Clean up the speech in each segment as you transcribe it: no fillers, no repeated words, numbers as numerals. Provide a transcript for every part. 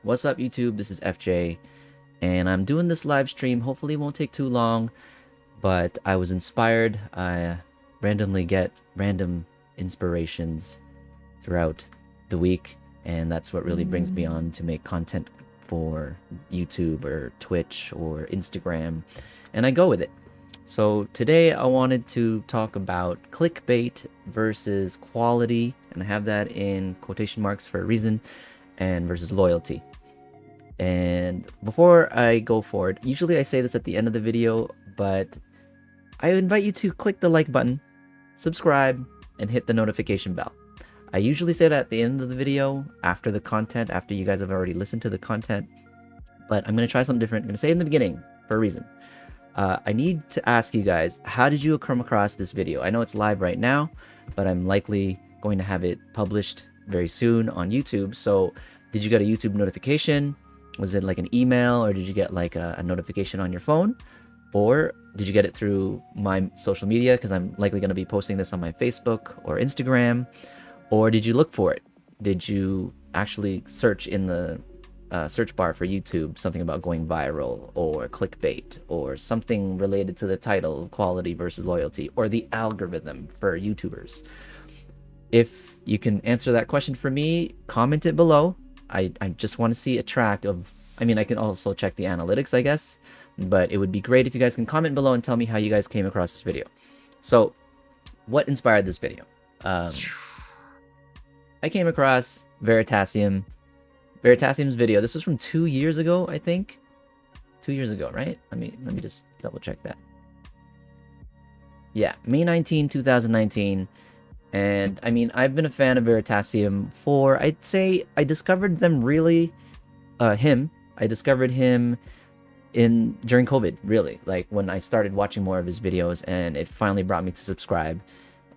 What's up, YouTube? This is FJ, and I'm doing this live stream. Hopefully it won't take too long, but I was inspired. I randomly get random inspirations throughout the week, and that's what really brings me on to make content for YouTube or Twitch or Instagram, and I go with it. So today I wanted to talk about clickbait versus quality, and I have that in quotation marks for a reason, and versus loyalty. And before I go forward, usually I say this at the end of the video, but I invite you to click the like button, subscribe, and hit the notification bell. I usually say that at the end of the video, after the content, after you guys have already listened to the content, but I'm going to try something different. I'm going to say it in the beginning for a reason. I need to ask you guys, how did you come across this video? I know it's live right now, but I'm likely going to have it published very soon on YouTube. So did you get a YouTube notification? Was it like an email, or did you get like a notification on your phone? Or did you get it through my social media? Because I'm likely going to be posting this on my Facebook or Instagram. Or did you look for it? Did you actually search in the search bar for YouTube something about going viral, or clickbait, or something related to the title, quality versus loyalty, or the algorithm for YouTubers? If you can answer that question for me, comment it below. I just want to see a track of, I mean, I can also check the analytics, I guess, but it would be great if you guys can comment below and tell me how you guys came across this video. So what inspired this video? I came across Veritasium's video. This was from 2 years ago, I think. 2 years ago, right? Let me just double check that. Yeah, May 19, 2019. And I mean, I've been a fan of Veritasium for, I'd say, I discovered them really, I discovered him during COVID, really, like when I started watching more of his videos, and it finally brought me to subscribe.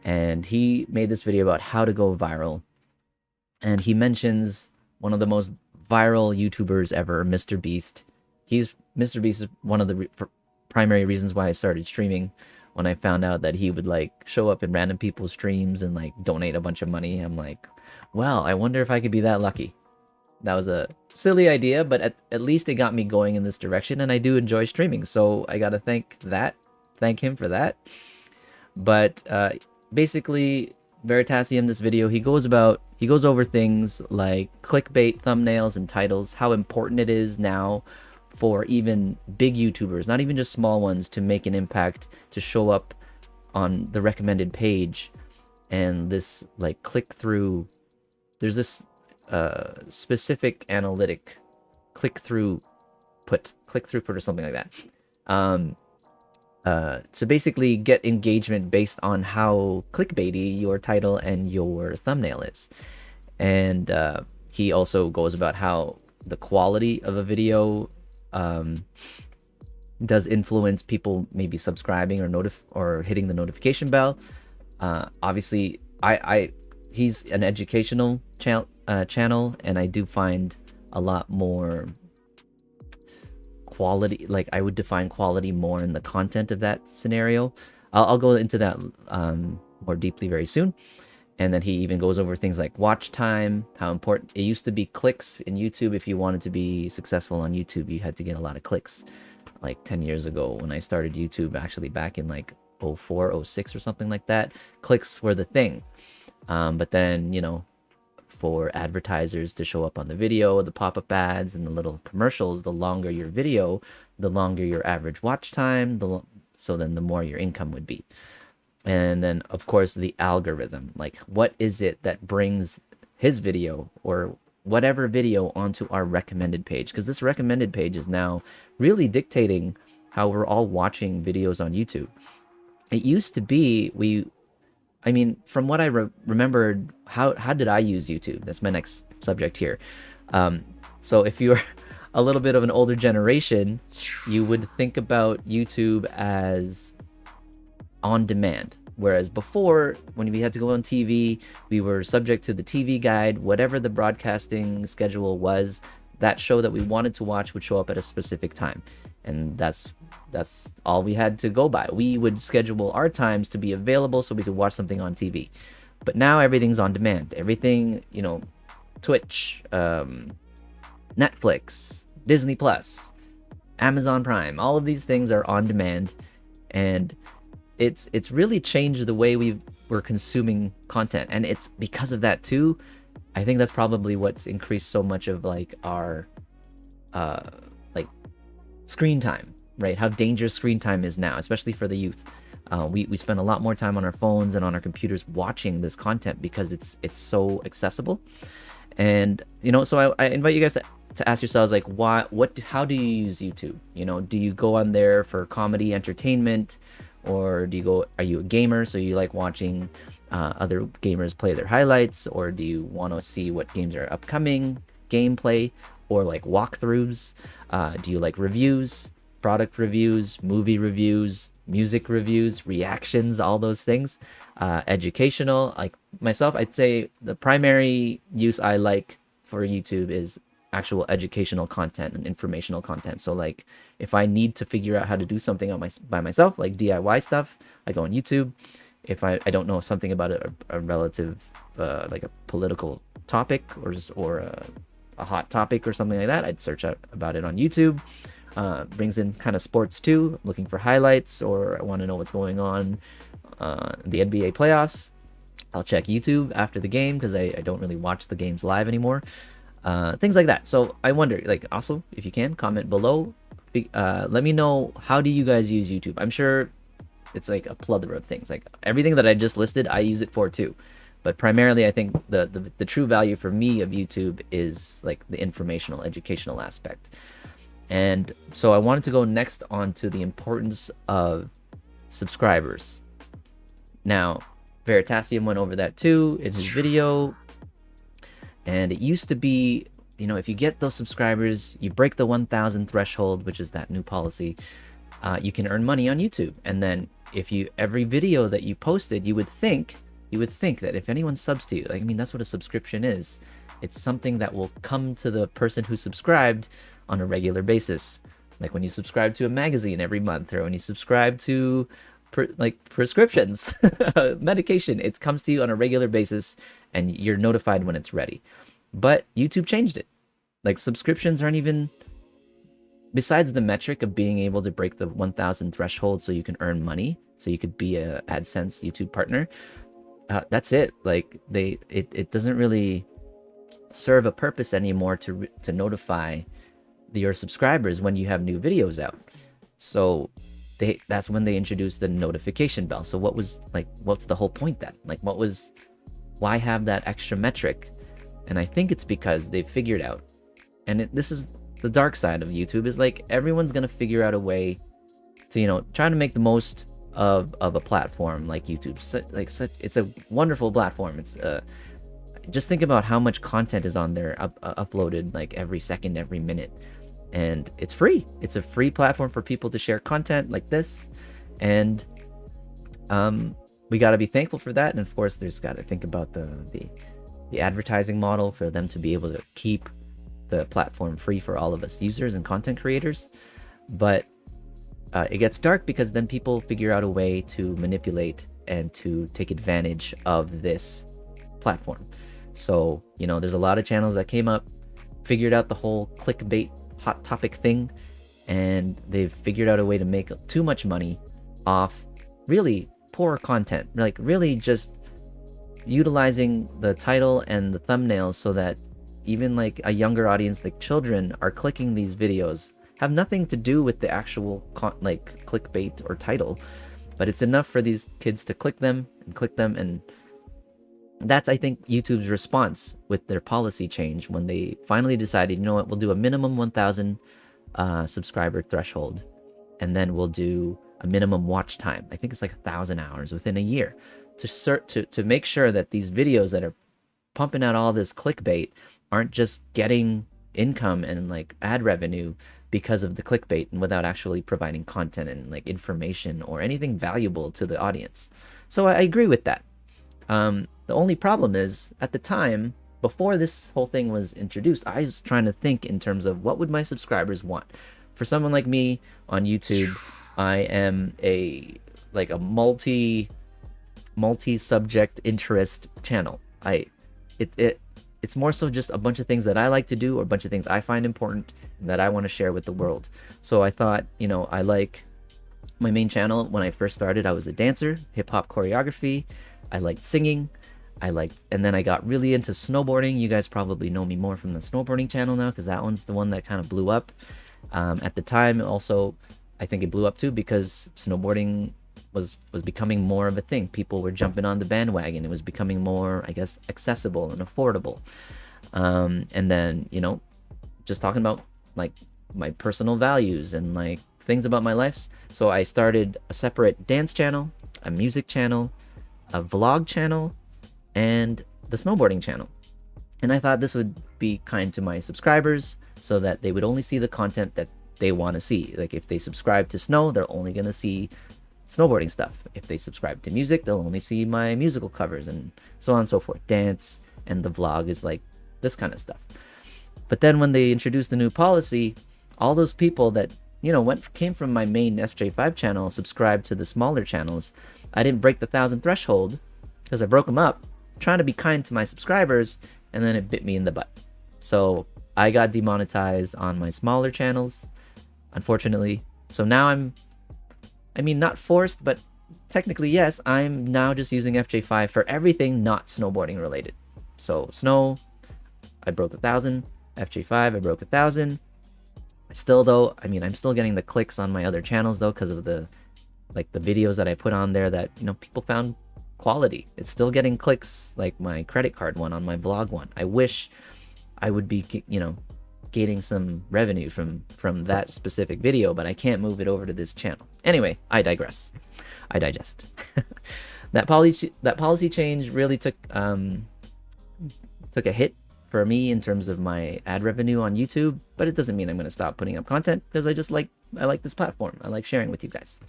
And he made this video about how to go viral, and he mentions one of the most viral YouTubers ever, Mr. Beast. Mr. Beast is one of the primary reasons why I started streaming. When I found out that he would like show up in random people's streams and like donate a bunch of money, I'm like, well, I wonder if I could be that lucky. That was a silly idea, but at least it got me going in this direction, and I do enjoy streaming, so I gotta thank him for that. But basically, Veritasium, this video, he goes over things like clickbait thumbnails and titles, how important it is now for even big YouTubers, not even just small ones, to make an impact, to show up on the recommended page. And this like click-through, there's this specific analytic click-throughput or something like that. To basically get engagement based on how clickbaity your title and your thumbnail is. And he also goes about how the quality of a video does influence people maybe subscribing or hitting the notification bell. Obviously, he's an educational channel, and I do find a lot more quality. Like, I would define quality more in the content of that scenario. I'll go into that more deeply very soon. And then he even goes over things like watch time, how important it used to be. Clicks in YouTube. If you wanted to be successful on YouTube, you had to get a lot of clicks. Like 10 years ago when I started YouTube, actually back in like 04, 06 or something like that, clicks were the thing. But then, you know, for advertisers to show up on the video, the pop-up ads and the little commercials, the longer your video, the longer your average watch time, so then the more your income would be. And then, of course, the algorithm. Like, what is it that brings his video or whatever video onto our recommended page? Because this recommended page is now really dictating how we're all watching videos on YouTube. It used to be, I mean, from what I remembered, how did I use YouTube? That's my next subject here. So if you're a little bit of an older generation, you would think about YouTube as on demand. Whereas before, when we had to go on TV, we were subject to the TV guide. Whatever the broadcasting schedule was, that show that we wanted to watch would show up at a specific time. And that's all we had to go by. We would schedule our times to be available so we could watch something on TV. But now everything's on demand. Everything, you know, Twitch, Netflix, Disney Plus, Amazon Prime. All of these things are on demand, and it's really changed the way we're consuming content. And it's because of that too. I think that's probably what's increased so much of like our like screen time, right? How dangerous screen time is now, especially for the youth. We spend a lot more time on our phones and on our computers watching this content because it's so accessible. And you know, so I invite you guys to ask yourselves, like, how do you use YouTube? You know, do you go on there for comedy, entertainment, or are you a gamer, so you like watching other gamers play their highlights, or do you want to see what games are upcoming, gameplay, or like walkthroughs? Do you like reviews, product reviews, movie reviews, music reviews, reactions, all those things? Educational, like myself, I'd say the primary use I like for YouTube is actual educational content and informational content. So like if I need to figure out how to do something by myself, like DIY stuff, I go on YouTube. If I don't know something about a relative like a political topic or a hot topic or something like that, I'd search out about it on YouTube. Brings in kind of sports too, looking for highlights, or I want to know what's going on the NBA playoffs. I'll check YouTube after the game because I don't really watch the games live anymore. Things like that. So I wonder, like, also, if you can comment below, let me know, how do you guys use YouTube? I'm sure it's like a plethora of things. Like everything that I just listed, I use it for too. But primarily, I think the true value for me of YouTube is like the informational, educational aspect. And so I wanted to go next on to the importance of subscribers. Now, Veritasium went over that too in his video. And it used to be, you know, if you get those subscribers, you break the 1,000 threshold, which is that new policy, you can earn money on YouTube. And then every video that you posted, you would think that if anyone subs to you, like, I mean, that's what a subscription is. It's something that will come to the person who subscribed on a regular basis. Like when you subscribe to a magazine every month, or when you subscribe to prescriptions, medication, it comes to you on a regular basis and you're notified when it's ready. But YouTube changed it. Like subscriptions aren't even, besides the metric of being able to break the 1,000 threshold so you can earn money, so you could be a AdSense YouTube partner, that's it. Like it doesn't really serve a purpose anymore to notify your subscribers when you have new videos out. So that's when they introduced the notification bell. So what's the whole point then? Like why have that extra metric? And I think it's because they figured out, and this is the dark side of YouTube, is like everyone's gonna figure out a way to, you know, try to make the most of a platform like YouTube. It's a wonderful platform. It's just think about how much content is on there, uploaded like every second, every minute. And it's free. It's a free platform for people to share content like this. And we got to be thankful for that. And of course, there's got to think about the advertising model for them to be able to keep the platform free for all of us users and content creators. But it gets dark because then people figure out a way to manipulate and to take advantage of this platform. So, you know, there's a lot of channels that came up, figured out the whole clickbait hot topic thing, and they've figured out a way to make too much money off really poor content, like really just utilizing the title and the thumbnails so that even like a younger audience, like children, are clicking these videos, have nothing to do with the actual like clickbait or title, but it's enough for these kids to click them, and that's, I think, YouTube's response with their policy change when they finally decided, you know what, we'll do a minimum 1,000 subscriber threshold, and then we'll do a minimum watch time. I think it's like 1,000 hours within a year to make sure that these videos that are pumping out all this clickbait aren't just getting income and like ad revenue because of the clickbait and without actually providing content and like information or anything valuable to the audience. So I agree with that. The only problem is, at the time, before this whole thing was introduced, I was trying to think in terms of what would my subscribers want. For someone like me on YouTube, I am a multi-subject interest channel. it's more so just a bunch of things that I like to do, or a bunch of things I find important that I want to share with the world. So I thought, you know, I like my main channel. When I first started, I was a dancer, hip-hop choreography. I liked singing. And then I got really into snowboarding. You guys probably know me more from the snowboarding channel now, because that one's the one that kind of blew up. At the time, also, I think it blew up too because snowboarding was becoming more of a thing. People were jumping on the bandwagon. It was becoming more, I guess, accessible and affordable. And then, you know, just talking about like my personal values and like things about my life. So I started a separate dance channel, a music channel, a vlog channel, and the snowboarding channel. And I thought this would be kind to my subscribers so that they would only see the content that they want to see. Like if they subscribe to snow, they're only going to see snowboarding stuff. If they subscribe to music, they'll only see my musical covers and so on and so forth. Dance, and the vlog is like this kind of stuff. But then when they introduced the new policy, all those people that, you know, came from my main FJ5 channel subscribed to the smaller channels. I didn't break the 1,000 threshold because I broke them up, trying to be kind to my subscribers, and then it bit me in the butt. So I got demonetized on my smaller channels, unfortunately. So now I mean, not forced, but technically yes, I'm now just using FJ5 for everything not snowboarding related. So snow, I broke 1,000. FJ5, I broke 1,000. Still though, I mean, I'm still getting the clicks on my other channels though, because of the videos that I put on there that, you know, people found quality. It's still getting clicks, like my credit card one on my vlog one. I wish I would be, you know, gaining some revenue from that specific video, but I can't move it over to this channel. Anyway, I digress. I digest. That policy change really took a hit for me in terms of my ad revenue on YouTube, but it doesn't mean I'm going to stop putting up content, because I like this platform. I like sharing with you guys.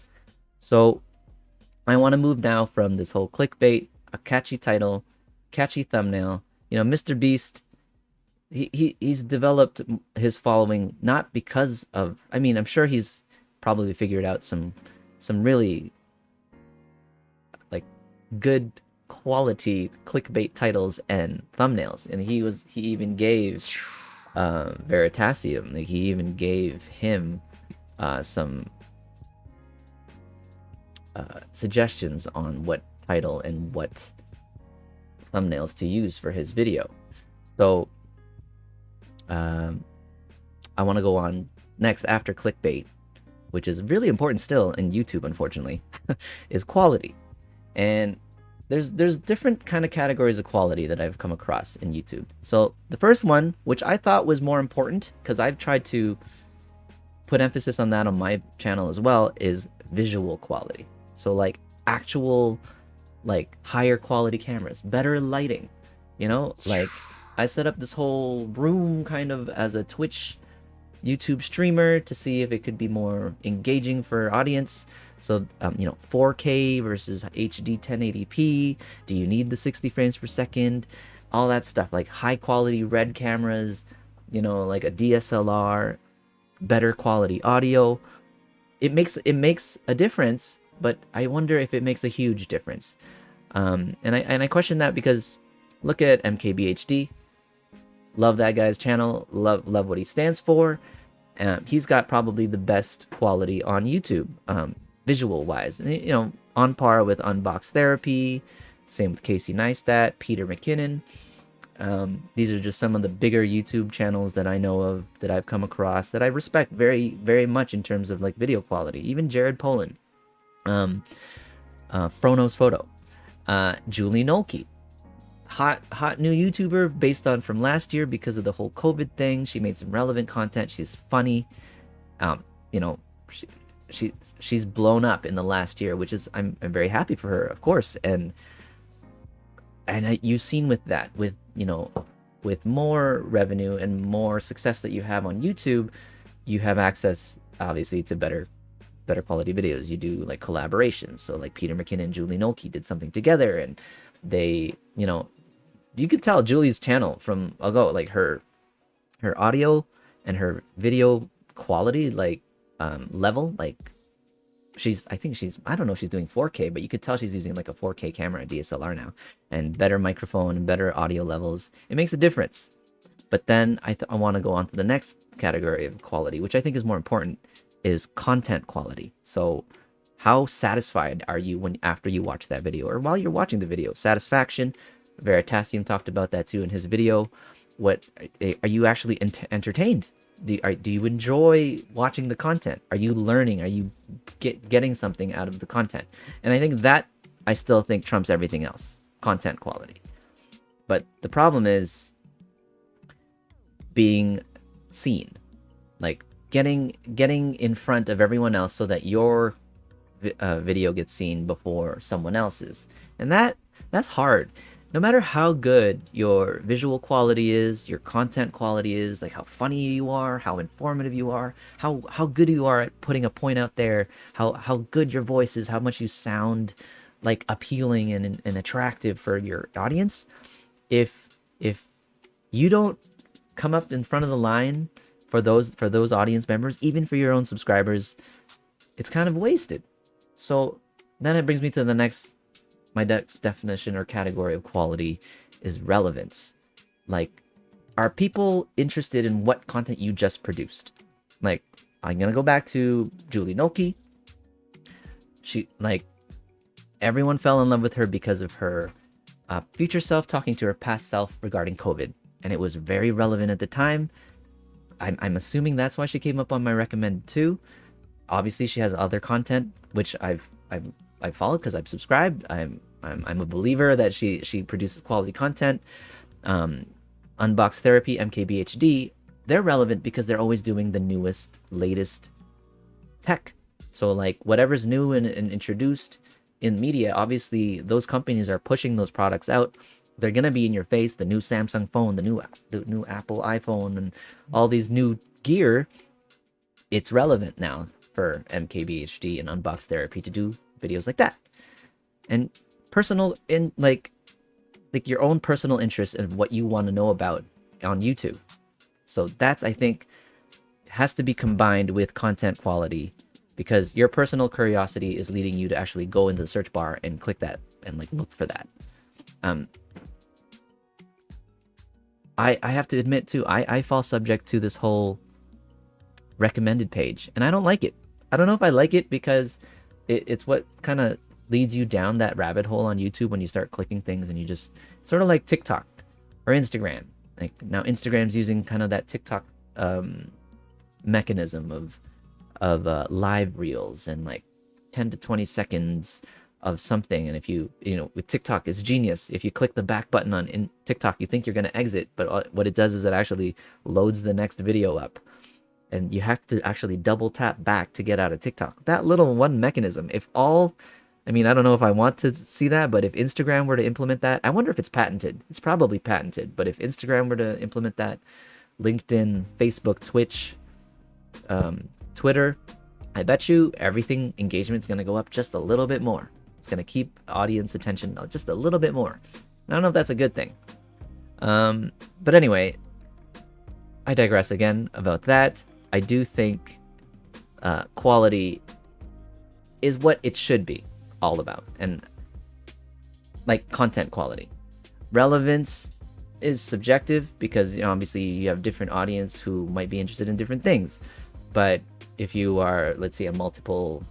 So I want to move now from this whole clickbait, a catchy title, catchy thumbnail. You know, Mr. Beast, he's developed his following not because of, I mean, I'm sure he's probably figured out some really like good quality clickbait titles and thumbnails, and he even gave Veritasium, like he even gave him some suggestions on what title and what thumbnails to use for his video. So I want to go on next after clickbait, which is really important still in YouTube, unfortunately, is quality. And there's different kind of categories of quality that I've come across in YouTube. So the first one, which I thought was more important, because I've tried to put emphasis on that on my channel as well, is visual quality. So like actual, like higher quality cameras, better lighting, you know, like I set up this whole room kind of as a Twitch YouTube streamer to see if it could be more engaging for audience. So, you know, 4K versus HD 1080p. Do you need the 60 frames per second? All that stuff, like high quality red cameras, you know, like a DSLR, better quality audio. It makes a difference, but I wonder if it makes a huge difference. And I question that because look at MKBHD. Love that guy's channel. Love what he stands for. He's got probably the best quality on YouTube, visual wise. And, you know, on par with Unbox Therapy. Same with Casey Neistat, Peter McKinnon. These are just some of the bigger YouTube channels that I know of, that I've come across, that I respect very, very much in terms of like video quality. Even Jared Polin, Frono's Photo, Julie Nolke. Hot new YouTuber based on from last year because of the whole COVID thing. She made some relevant content. She's funny. You know, she's blown up in the last year, which is I'm very happy for her, of course. And you've seen with that, with, you know, with more revenue and more success that you have on YouTube, you have access obviously to better quality videos. You do like collaborations. So like Peter McKinnon and Julie Nolke did something together, and they, you know, you could tell Julie's channel from ago, like her audio and her video quality, like level, like I think I don't know if she's doing 4K, but you could tell she's using like a 4K camera, DSLR now, and better microphone and better audio levels. It makes a difference. But then I want to go on to the next category of quality, which I think is more important, is content quality. So how satisfied are you after you watch that video, or while you're watching the video? Satisfaction. Veritasium talked about that too in his video. What are you actually entertained? Do you enjoy watching the content? Are you learning? Are you getting something out of the content? And I think that, I still think, trumps everything else, content quality. But the problem is being seen, like getting in front of everyone else so that your video gets seen before someone else's. And that's hard. No matter how good your visual quality is, your content quality is, like how funny you are, how informative you are, how good you are at putting a point out there, how good your voice is, how much you sound like appealing and attractive for your audience, if you don't come up in front of the line for those audience members, even for your own subscribers, it's kind of wasted. So then it brings me to my next definition or category of quality is relevance. Like, are people interested in what content you just produced? Like, I'm gonna go back to Julie Noki. She, like, everyone fell in love with her because of her future self talking to her past self regarding COVID, and it was very relevant at the time. I'm assuming that's why she came up on my recommended too. Obviously, she has other content which I've followed because I've subscribed. I'm a believer that she produces quality content. Unbox Therapy, MKBHD, they're relevant because they're always doing the newest, latest tech. So like whatever's new and introduced in media, obviously those companies are pushing those products out. They're gonna be in your face. The new Samsung phone, the new Apple iPhone, and all these new gear. It's relevant now for MKBHD and Unbox Therapy to do videos like that. And personal, in like your own personal interest in what you want to know about on YouTube. So that's, I think, has to be combined with content quality, because your personal curiosity is leading you to actually go into the search bar and click that and like look for that. I have to admit too, I fall subject to this whole recommended page, and I don't like it. I don't know if I like it because it's what kind of leads you down that rabbit hole on YouTube when you start clicking things, and you just sort of like TikTok or Instagram. Like now Instagram's using kind of that TikTok mechanism of live reels and like 10 to 20 seconds of something. And if you with TikTok, it's genius. If you click the back button in TikTok, you think you're going to exit, but what it does is it actually loads the next video up, and you have to actually double tap back to get out of TikTok. That little one mechanism, I don't know if I want to see that, but if Instagram were to implement that, I wonder if it's patented. It's probably patented, but if Instagram were to implement that, LinkedIn, Facebook, Twitch, Twitter, I bet you engagement's going to go up just a little bit more. It's going to keep audience attention just a little bit more. I don't know if that's a good thing. But anyway, I digress again about that. I do think quality is what it should be all about, and like content quality. Relevance is subjective because obviously you have different audience who might be interested in different things. But if you are, let's say, a multiple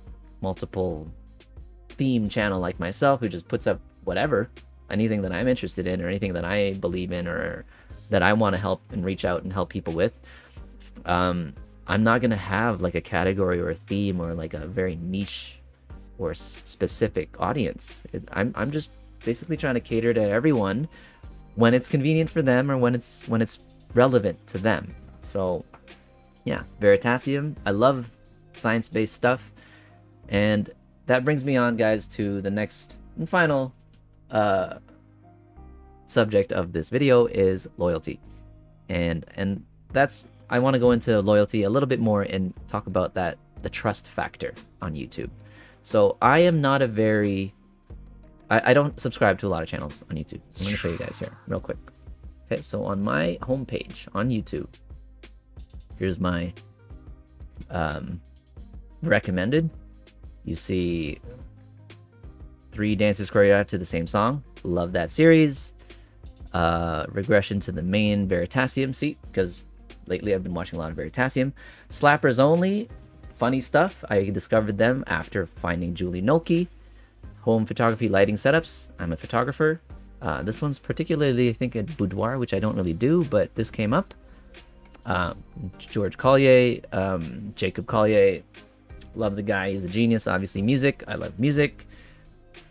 theme channel like myself, who just puts up whatever, anything that I'm interested in or anything that I believe in or that I want to help and reach out and help people with, I'm not going to have like a category or a theme or like a very niche or specific audience. I'm just basically trying to cater to everyone when it's convenient for them or when it's relevant to them. So yeah, Veritasium, I love science-based stuff. And that brings me on, guys, to the next and final subject of this video is loyalty. And that's, I want to go into loyalty a little bit more and talk about the trust factor on YouTube. So I am not I don't subscribe to a lot of channels on YouTube. I'm going to show you guys here real quick. Okay, so on my homepage on YouTube, here's my recommended. You see 3 dancers choreographed to the same song. Love that series. Regression to the main Veritasium seat, because lately I've been watching a lot of Veritasium. Slappers Only, funny stuff. I discovered them after finding Julie Noki. Home photography lighting setups. I'm a photographer. This one's particularly, I think, a boudoir, which I don't really do, but this came up. George Collier, Jacob Collier. Love the guy. He's a genius. Obviously, music. I love music.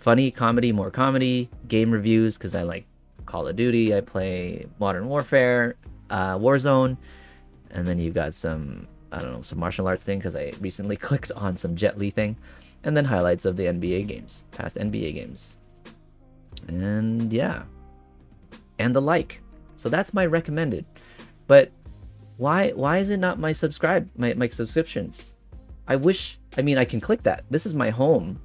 Funny, comedy, more comedy. Game reviews, because I like Call of Duty. I play Modern Warfare, Warzone. And then you've got some, I don't know, some martial arts thing, because I recently clicked on some Jet Li thing. And then highlights of the NBA games, past NBA games. And yeah. And the like. So that's my recommended. But why is it not my subscriptions? I mean, I can click that. This is my home.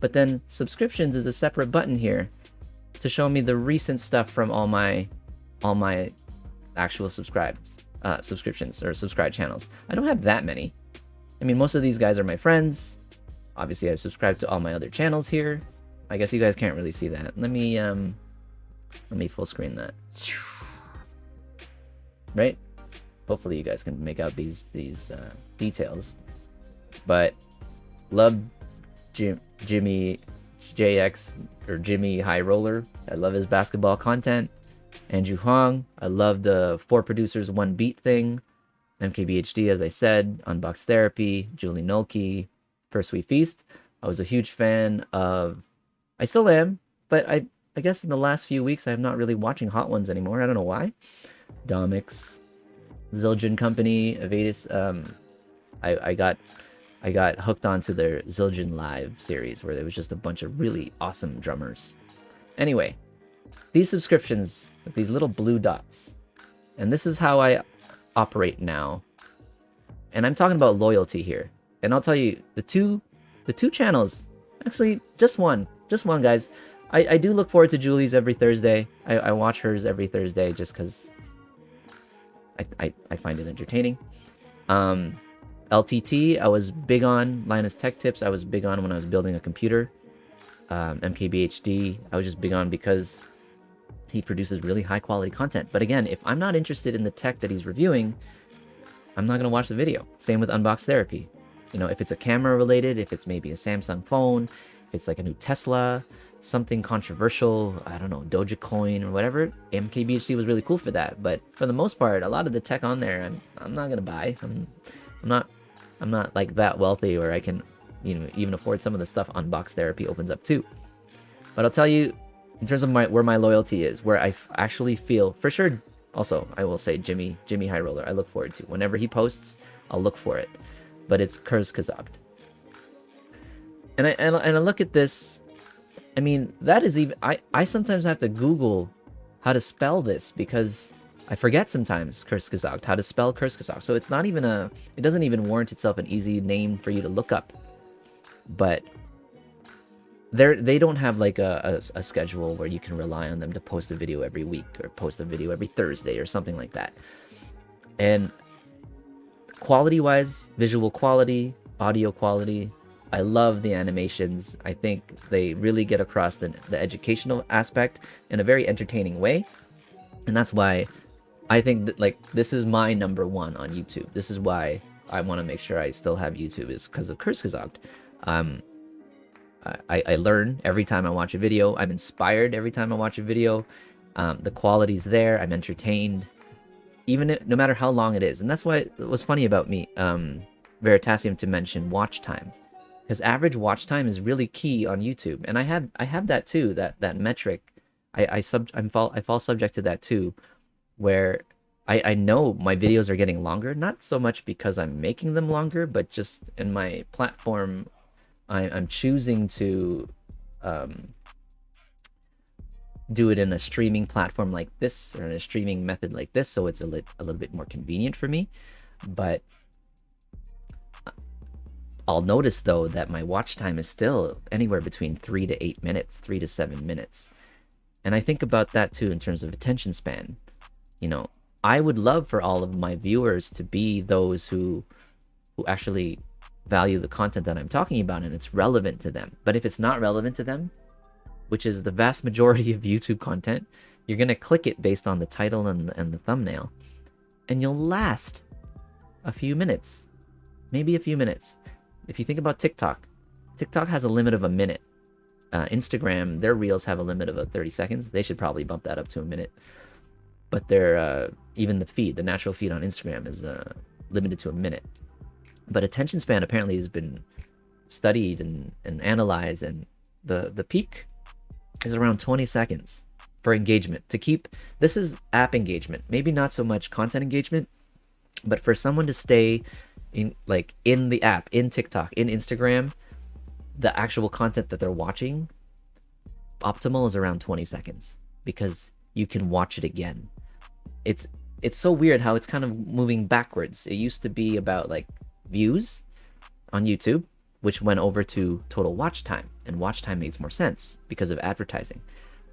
But then subscriptions is a separate button here to show me the recent stuff from all my actual subscriptions or subscribe channels. I don't have that many. I mean, most of these guys are my friends. Obviously, I subscribe to all my other channels here. I guess you guys can't really see that. Let me full screen that. Right? Hopefully you guys can make out these details. But love Jimmy JX or Jimmy High Roller. I love his basketball content. Andrew Huang. I love the 4 producers 1 beat thing. MKBHD, as I said. Unbox Therapy. Julie Noki. First Sweet Feast. I was a huge fan of. I still am, but I guess in the last few weeks I'm not really watching Hot Ones anymore. I don't know why. Domix, Zildjian Company, Vedas. I got hooked onto their Zildjian Live series where there was just a bunch of really awesome drummers. Anyway, these subscriptions with these little blue dots, and this is how I operate now. And I'm talking about loyalty here. And I'll tell you, the two channels, actually just one, guys. I do look forward to Julie's every Thursday. I watch hers every Thursday just because I find it entertaining. LTT, I was big on. Linus Tech Tips, I was big on when I was building a computer. MKBHD, I was just big on because he produces really high quality content. But again, if I'm not interested in the tech that he's reviewing, I'm not going to watch the video. Same with Unbox Therapy. You know, if it's a camera related, if it's maybe a Samsung phone, if it's like a new Tesla, something controversial, I don't know, Dogecoin or whatever, MKBHD was really cool for that. But for the most part, a lot of the tech on there, I'm not gonna buy. I'm not like that wealthy where I can, you know, even afford some of the stuff Unbox Therapy opens up too. But I'll tell you, in terms of where my loyalty is, where I actually feel for sure. Also, I will say Jimmy High Roller, I look forward to whenever he posts. I'll look for it. But it's Kurzgesagt. And I look at this. I mean, that is even. I sometimes have to Google how to spell this because I forget sometimes Kurzgesagt, how to spell Kurzgesagt. So it's not even it doesn't even warrant itself an easy name for you to look up. But they don't have like a schedule where you can rely on them to post a video every week or post a video every Thursday or something like that. And quality wise, visual quality, audio quality, I love the animations. I think they really get across the educational aspect in a very entertaining way. And that's why I think that like this is my number 1 on YouTube. This is why I want to make sure I still have YouTube, is because of Kurzgesagt. I learn every time I watch a video. I'm inspired every time I watch a video. The quality's there. I'm entertained. No matter how long it is. And that's why it was funny about me, Veritasium, to mention watch time, because average watch time is really key on YouTube, and I have that too, that metric. I fall subject to that too, where I know my videos are getting longer, not so much because I'm making them longer, but just in my platform, I'm choosing to do it in a streaming platform like this, or in a streaming method like this, so it's a little bit more convenient for me. But I'll notice though that my watch time is still anywhere between 3 to 8 minutes, 3 to 7 minutes. And I think about that too in terms of attention span. You know, I would love for all of my viewers to be those who actually value the content that I'm talking about and it's relevant to them. But if it's not relevant to them, which is the vast majority of YouTube content, you're going to click it based on the title and the thumbnail, and you'll last a few minutes, maybe a few minutes. If you think about TikTok, TikTok has a limit of a minute. Instagram, their reels have a limit of 30 seconds. They should probably bump that up to a minute. But their even the feed, the natural feed on Instagram is limited to a minute. But attention span apparently has been studied and analyzed, and the peak is around 20 seconds for engagement. To keep, this is app engagement, maybe not so much content engagement, but for someone to stay in the app, in TikTok, in Instagram, the actual content that they're watching, optimal is around 20 seconds because you can watch it again. It's so weird how it's kind of moving backwards. It used to be about like views on YouTube, which went over to total watch time, and watch time makes more sense because of advertising.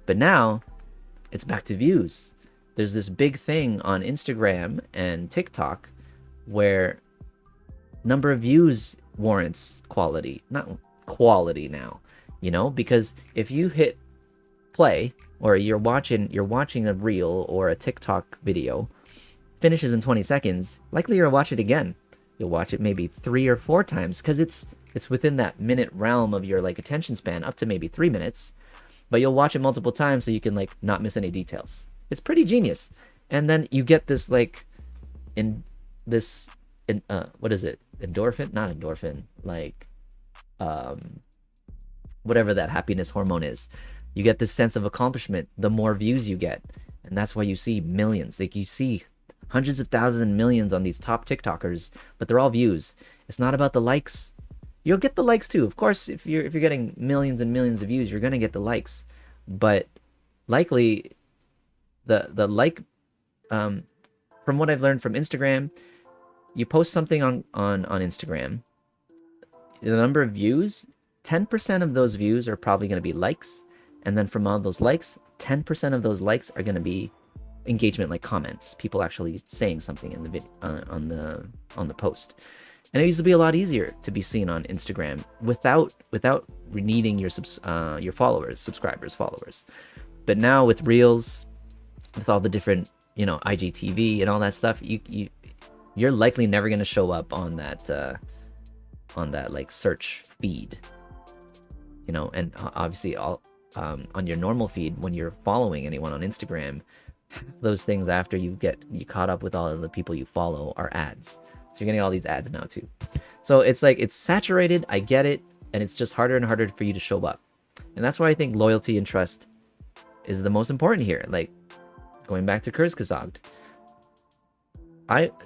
But now it's back to views. There's this big thing on Instagram and TikTok where number of views warrants quality, not quality now, you know, because if you hit play or you're watching a reel or a TikTok video, finishes in 20 seconds, likely you'll watch it again. You'll watch it maybe 3 or 4 times because it's within that minute realm of your like attention span, up to maybe 3 minutes, but you'll watch it multiple times so you can like not miss any details. It's pretty genius. And then you get this like what is it? Endorphin? Not endorphin, like whatever that happiness hormone is. You get this sense of accomplishment the more views you get. And that's why you see millions. Like you see hundreds of thousands and millions on these top TikTokers, but they're all views. It's not about the likes. You'll get the likes too. Of course, if you're getting millions and millions of views, you're gonna get the likes. But likely the like from what I've learned from Instagram, you post something on Instagram, the number of views, 10% of those views are probably going to be likes, and then from all those likes, 10% of those likes are going to be engagement, like comments, people actually saying something in the video on the post. And it used to be a lot easier to be seen on Instagram without needing your subscribers. But now with Reels, with all the different, you know, IGTV and all that stuff, you're likely never going to show up on that like search feed, you know. And obviously all on your normal feed, when you're following anyone on Instagram, those things after you caught up with all of the people you follow are ads. So you're getting all these ads now too. So it's like, it's saturated, I get it, and it's just harder and harder for you to show up. And that's why I think loyalty and trust is the most important here. Like going back to Kurzgesagt,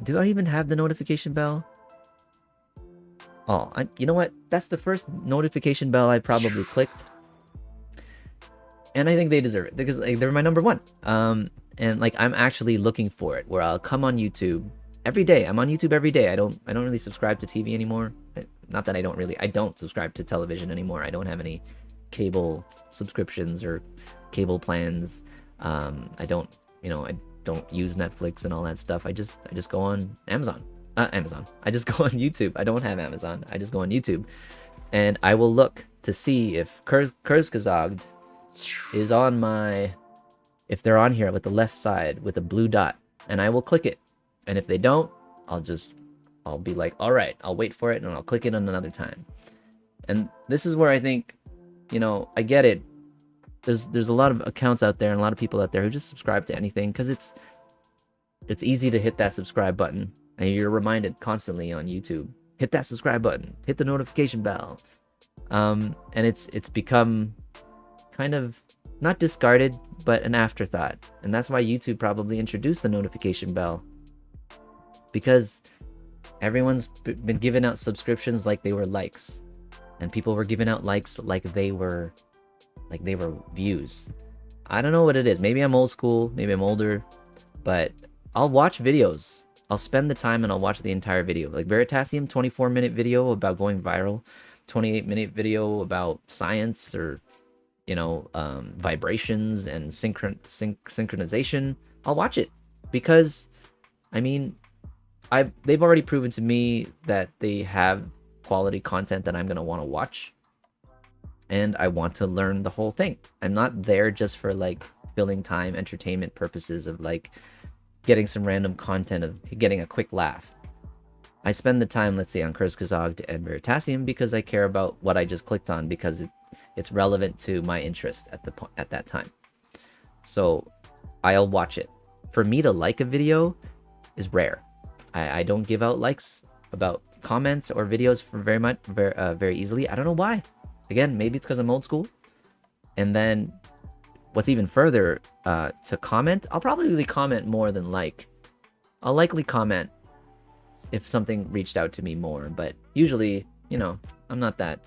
do I even have the notification bell? Oh, you know what? That's the first notification bell I probably clicked. And I think they deserve it because like, they're my number one. And like I'm actually looking for it, where I'll come on YouTube every day. I'm on YouTube every day. I don't really subscribe to TV anymore. Not that I don't subscribe to television anymore. I don't have any cable subscriptions or cable plans. I don't use Netflix and all that stuff. I just go on Amazon. I just go on YouTube. I don't have Amazon. I just go on YouTube, and I will look to see if Kurzgesagt is on my, if they're on here with the left side with a blue dot, and I will click it. And if they don't, I'll be like, all right, I'll wait for it and I'll click it on another time. And this is where I think, you know, I get it. There's a lot of accounts out there and a lot of people out there who just subscribe to anything because it's easy to hit that subscribe button, and you're reminded constantly on YouTube, hit that subscribe button, hit the notification bell. And it's become kind of not discarded, but an afterthought. And that's why YouTube probably introduced the notification bell, because everyone's been giving out subscriptions like they were likes, and people were giving out likes like they were views. I don't know what it is. Maybe I'm old school, maybe I'm older, but I'll watch videos. I'll spend the time and I'll watch the entire video. Like Veritasium, 24-minute video about going viral, 28-minute video about science or, you know, vibrations and synchronization. I'll watch it because, I mean, they've already proven to me that they have quality content that I'm going to want to watch. And I want to learn the whole thing. I'm not there just for like filling time, entertainment purposes of like getting some random content, of getting a quick laugh. I spend the time, let's say, on Kurzgesagt and Veritasium because I care about what I just clicked on, because it's relevant to my interest at that time. So I'll watch it. For me to like a video is rare. I don't give out likes about comments or videos for very easily. I don't know why. Again, maybe it's because I'm old school. And then what's even further, to comment, I'll probably comment more than like. I'll likely comment if something reached out to me more, but usually, you know, I'm not that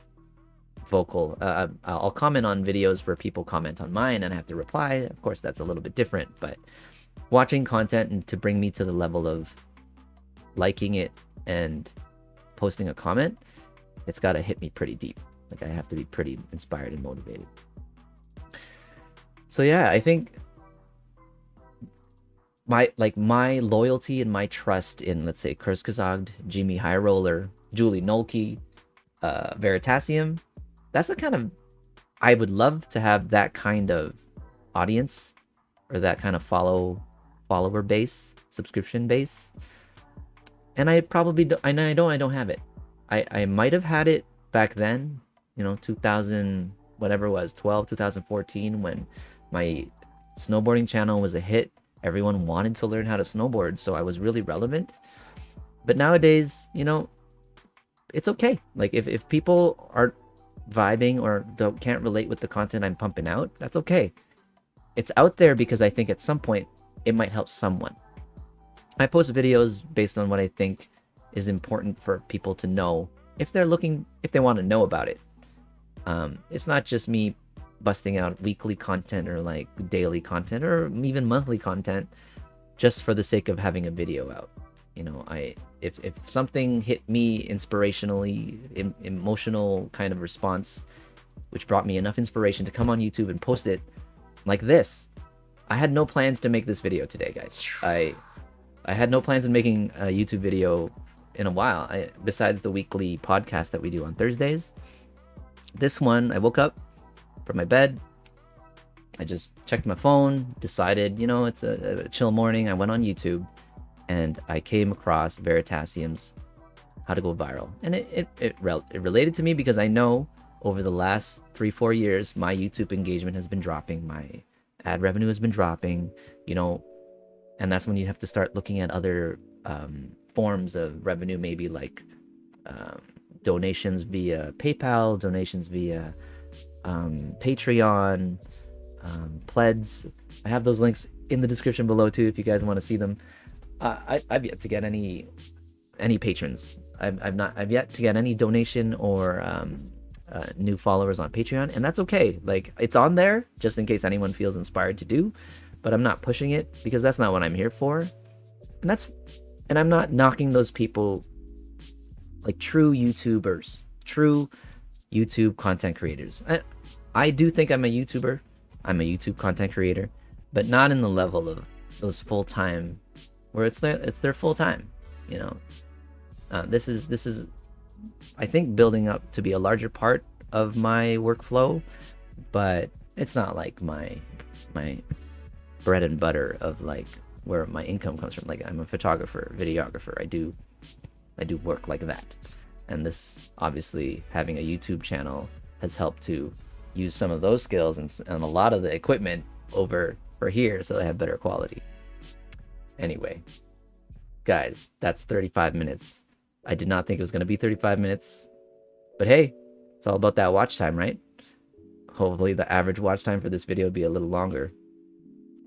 vocal. I'll comment on videos where people comment on mine and I have to reply. Of course, that's a little bit different, but watching content and to bring me to the level of liking it and posting a comment, it's got to hit me pretty deep. Like, I have to be pretty inspired and motivated. So yeah, I think my loyalty and my trust in, let's say, Kurzgesagt, Jimmy High Roller, Julie Nolke, Veritasium, that's the kind of, I would love to have that kind of audience, or that kind of follower base, subscription base. And I probably don't, I don't have it. I might have had it back then, you know, 2000, whatever it was, 2014, when my snowboarding channel was a hit. Everyone wanted to learn how to snowboard, so I was really relevant. But nowadays, you know, it's okay. Like, if people aren't vibing or can't relate with the content I'm pumping out, that's okay. It's out there because I think at some point it might help someone. I post videos based on what I think is important for people to know if they want to know about it. It's not just me busting out weekly content or like daily content or even monthly content just for the sake of having a video out. You know, if something hit me inspirationally, emotional kind of response, which brought me enough inspiration to come on YouTube and post it like this. I had no plans to make this video today, guys. I had no plans in making a YouTube video in a while, besides the weekly podcast that we do on Thursdays. This one, I woke up from my bed, I just checked my phone, decided, you know, it's a chill morning. I went on YouTube and I came across Veritasium's How to Go Viral. And it related to me because I know over the last 3-4 years, my YouTube engagement has been dropping. My ad revenue has been dropping, you know, and that's when you have to start looking at other forms of revenue, maybe like donations via PayPal, donations via Patreon, pleds. I have those links in the description below too if you guys want to see them. I've yet to get any patrons. I've yet to get any donation or new followers on Patreon, and that's okay. Like, it's on there just in case anyone feels inspired to do, but I'm not pushing it because that's not what I'm here for. And I'm not knocking those people, like true YouTubers, true YouTube content creators. I do think I'm a YouTuber. I'm a YouTube content creator, but not in the level of those full-time, where it's their full-time, you know. This is I think building up to be a larger part of my workflow, but it's not like my bread and butter of like where my income comes from. Like, I'm a photographer, videographer. I do work like that. And this, obviously, having a YouTube channel has helped to use some of those skills and a lot of the equipment over for here, so they have better quality. Anyway, guys, that's 35 minutes. I did not think it was going to be 35 minutes, but hey, it's all about that watch time, right? Hopefully the average watch time for this video will be a little longer.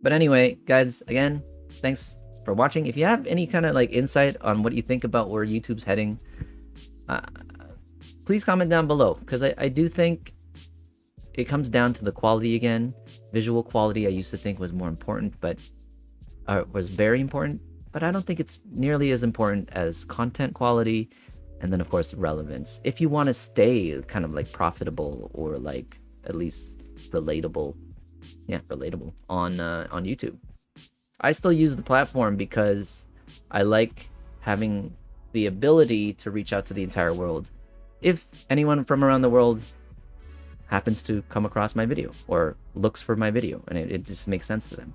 But anyway, guys, again, thanks for watching. If you have any kind of like insight on what you think about where YouTube's heading, please comment down below, because I do think it comes down to the quality again. Visual quality I used to think was more important, but was very important, but I don't think it's nearly as important as content quality, and then of course relevance. If you want to stay kind of like profitable or like at least relatable on YouTube. I still use the platform because I like having the ability to reach out to the entire world if anyone from around the world happens to come across my video or looks for my video and it just makes sense to them.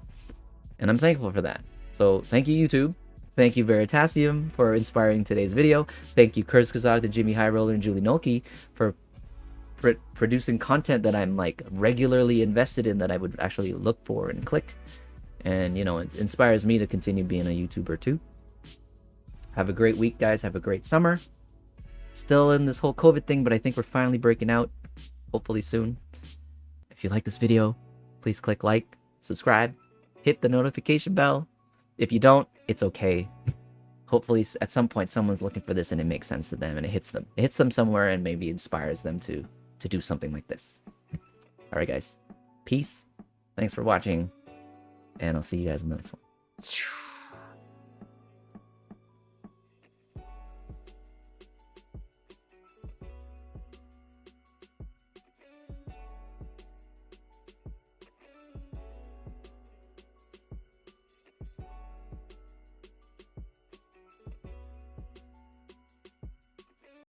And I'm thankful for that. So thank you, YouTube. Thank you, Veritasium, for inspiring today's video. Thank you, Kurzgesagt, Jimmy High Roller, and Julie Nolke for producing content that I'm like regularly invested in, that I would actually look for and click. And, you know, it inspires me to continue being a YouTuber too. Have a great week, guys. Have a great summer. Still in this whole COVID thing, but I think we're finally breaking out. Hopefully soon. If you like this video, please click like, subscribe, hit the notification bell. If you don't, it's okay. Hopefully at some point someone's looking for this and it makes sense to them and it hits them. It hits them somewhere and maybe inspires them to do something like this. Alright guys, peace. Thanks for watching. And I'll see you guys in the next one.